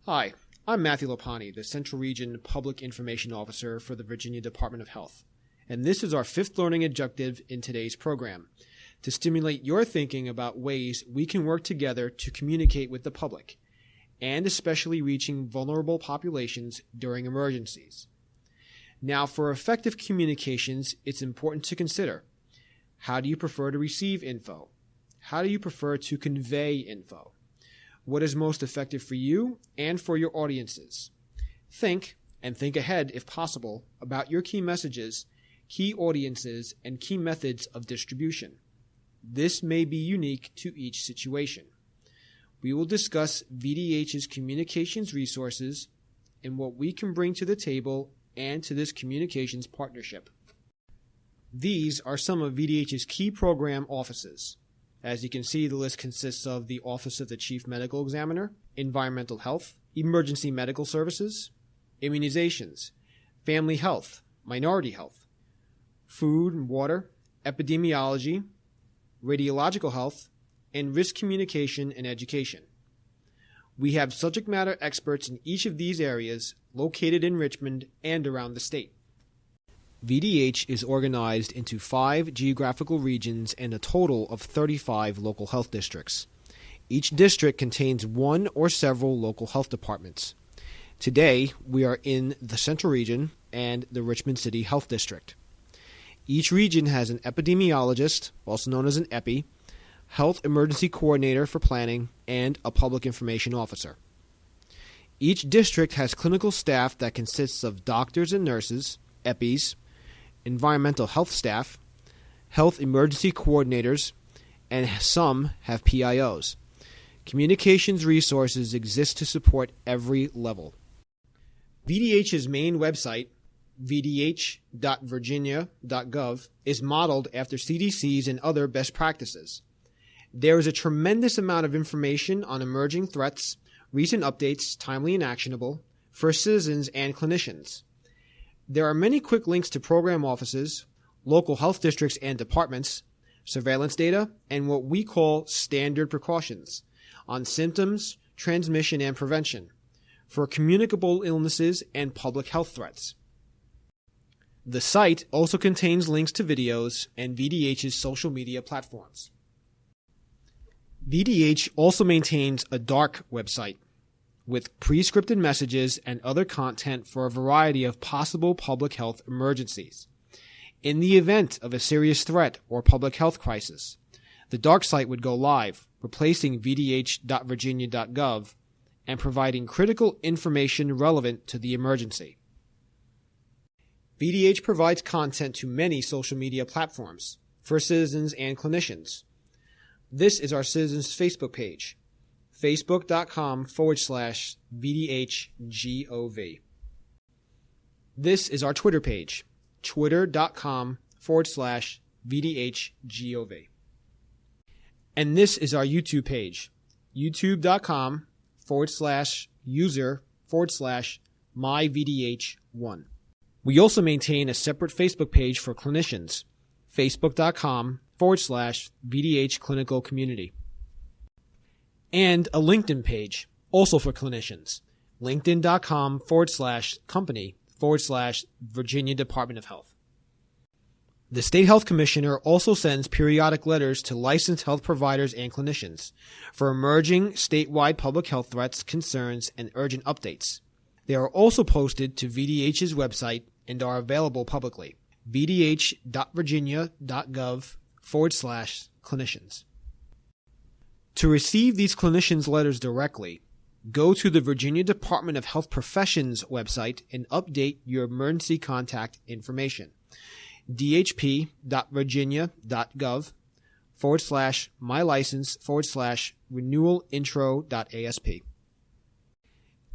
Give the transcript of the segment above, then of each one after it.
Hi, I'm Matthew Lipani, the Central Region Public Information Officer for the Virginia Department of Health, and this is our fifth learning objective in today's program, to stimulate your thinking about ways we can work together to communicate with the public, and especially reaching vulnerable populations during emergencies. Now, for effective communications, it's important to consider: how do you prefer to receive info? How do you prefer to convey info? What is most effective for you and for your audiences? Think, and think ahead if possible, about your key messages, key audiences, and key methods of distribution. This may be unique to each situation. We will discuss VDH's communications resources and what we can bring to the table and to this communications partnership. These are some of VDH's key program offices. As you can see, the list consists of the Office of the Chief Medical Examiner, Environmental Health, Emergency Medical Services, Immunizations, Family Health, Minority Health, Food and Water, Epidemiology, Radiological Health, and Risk Communication and Education. We have subject matter experts in each of these areas located in Richmond and around the state. VDH is organized into 5 geographical regions and a total of 35 local health districts. Each district contains one or several local health departments. Today, we are in the Central Region and the Richmond City Health District. Each region has an epidemiologist, also known as an EPI, health emergency coordinator for planning, and a public information officer. Each district has clinical staff that consists of doctors and nurses, EPIs, environmental health staff, health emergency coordinators, and some have PIOs. Communications resources exist to support every level. VDH's main website, Vdh.Virginia.gov, is modeled after CDC's and other best practices. There is a tremendous amount of information on emerging threats, recent updates, timely and actionable, for citizens and clinicians. There are many quick links to program offices, local health districts and departments, surveillance data, and what we call standard precautions on symptoms, transmission, and prevention for communicable illnesses and public health threats. The site also contains links to videos and VDH's social media platforms. VDH also maintains a dark website with pre-scripted messages and other content for a variety of possible public health emergencies. In the event of a serious threat or public health crisis, the dark site would go live, replacing Vdh.Virginia.gov and providing critical information relevant to the emergency. VDH provides content to many social media platforms for citizens and clinicians. This is our citizens Facebook page, facebook.com/VDHGOV. This is our Twitter page, twitter.com/VDHGOV. And this is our YouTube page, youtube.com/user/myVDH1. We also maintain a separate Facebook page for clinicians, facebook.com/VDH Clinical Community. And a LinkedIn page, also for clinicians, linkedin.com/company/Virginia Department of Health. The State Health Commissioner also sends periodic letters to licensed health providers and clinicians for emerging statewide public health threats, concerns, and urgent updates. They are also posted to VDH's website and are available publicly, vdh.virginia.gov/clinicians. To receive these clinicians' letters directly, go to the Virginia Department of Health Professions website and update your emergency contact information, dhp.virginia.gov/mylicense/renewalintro.asp.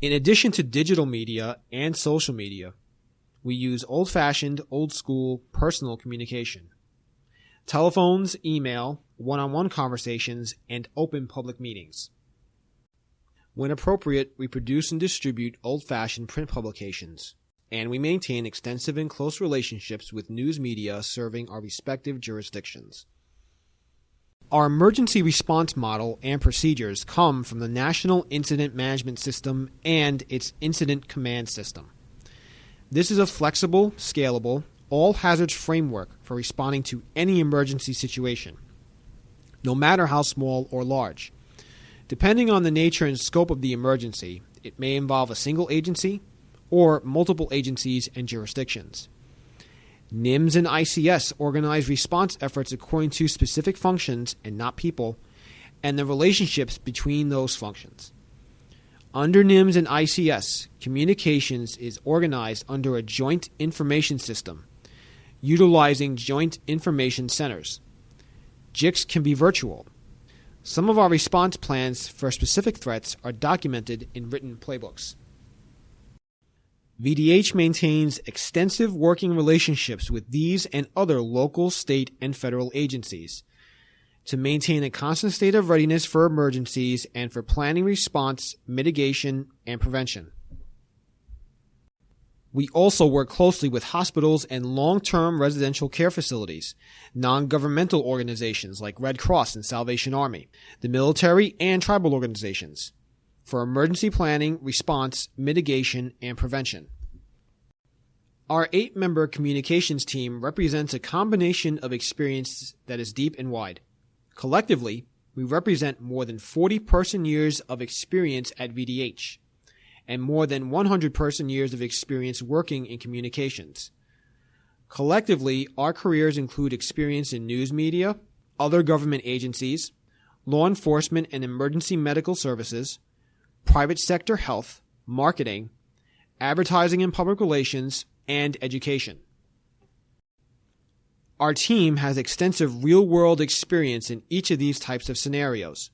In addition to digital media and social media, we use old-fashioned, old-school personal communication. Telephones, email, one-on-one conversations, and open public meetings. When appropriate, we produce and distribute old-fashioned print publications, and we maintain extensive and close relationships with news media serving our respective jurisdictions. Our emergency response model and procedures come from the National Incident Management System and its Incident Command System. This is a flexible, scalable, all-hazards framework for responding to any emergency situation, no matter how small or large. Depending on the nature and scope of the emergency, it may involve a single agency or multiple agencies and jurisdictions. NIMS and ICS organize response efforts according to specific functions and not people, and the relationships between those functions. Under NIMS and ICS, communications is organized under a joint information system, utilizing joint information centers. JICs can be virtual. Some of our response plans for specific threats are documented in written playbooks. VDH maintains extensive working relationships with these and other local, state, and federal agencies to maintain a constant state of readiness for emergencies and for planning response, mitigation, and prevention. We also work closely with hospitals and long-term residential care facilities, non-governmental organizations like Red Cross and Salvation Army, the military, and tribal organizations for emergency planning, response, mitigation, and prevention. Our 8-member communications team represents a combination of experience that is deep and wide. Collectively, we represent more than 40 person-years of experience at VDH and more than 100 person-years of experience working in communications. Collectively, our careers include experience in news media, other government agencies, law enforcement and emergency medical services, private sector health, marketing, advertising and public relations, and education. Our team has extensive real-world experience in each of these types of scenarios.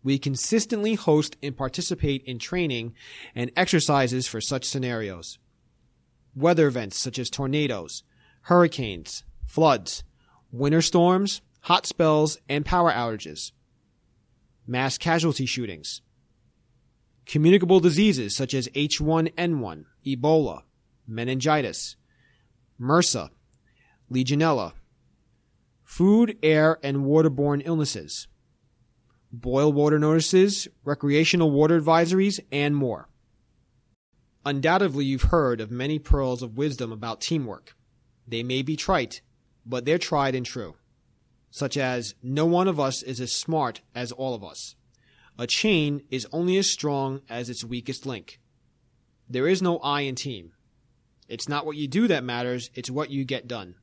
We consistently host and participate in training and exercises for such scenarios. Weather events such as tornadoes, hurricanes, floods, winter storms, hot spells, and power outages. Mass casualty shootings. Communicable diseases such as H1N1, Ebola, meningitis, MRSA, Legionella. Food, air, and waterborne illnesses. Boil water notices, recreational water advisories, and more. Undoubtedly, you've heard of many pearls of wisdom about teamwork. They may be trite, but they're tried and true. Such as, no one of us is as smart as all of us. A chain is only as strong as its weakest link. There is no I in team. It's not what you do that matters, it's what you get done.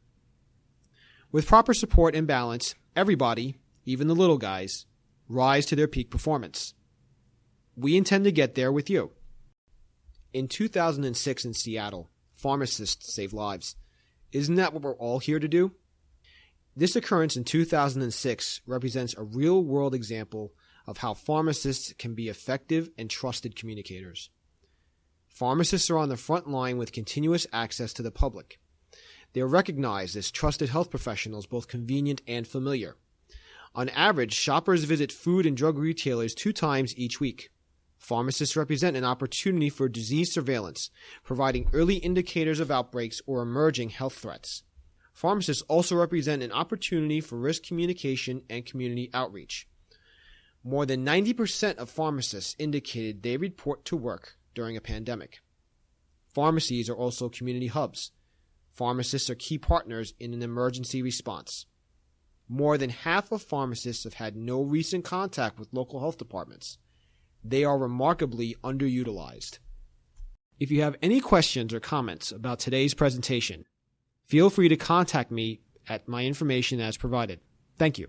With proper support and balance, everybody, even the little guys, rise to their peak performance. We intend to get there with you. In 2006 in Seattle, pharmacists saved lives. Isn't that what we're all here to do? This occurrence in 2006 represents a real-world example of how pharmacists can be effective and trusted communicators. Pharmacists are on the front line with continuous access to the public. They are recognized as trusted health professionals, both convenient and familiar. On average, shoppers visit food and drug retailers 2 times each week. Pharmacists represent an opportunity for disease surveillance, providing early indicators of outbreaks or emerging health threats. Pharmacists also represent an opportunity for risk communication and community outreach. More than 90% of pharmacists indicated they report to work during a pandemic. Pharmacies are also community hubs. Pharmacists are key partners in an emergency response. More than half of pharmacists have had no recent contact with local health departments. They are remarkably underutilized. If you have any questions or comments about today's presentation, feel free to contact me at my information as provided. Thank you.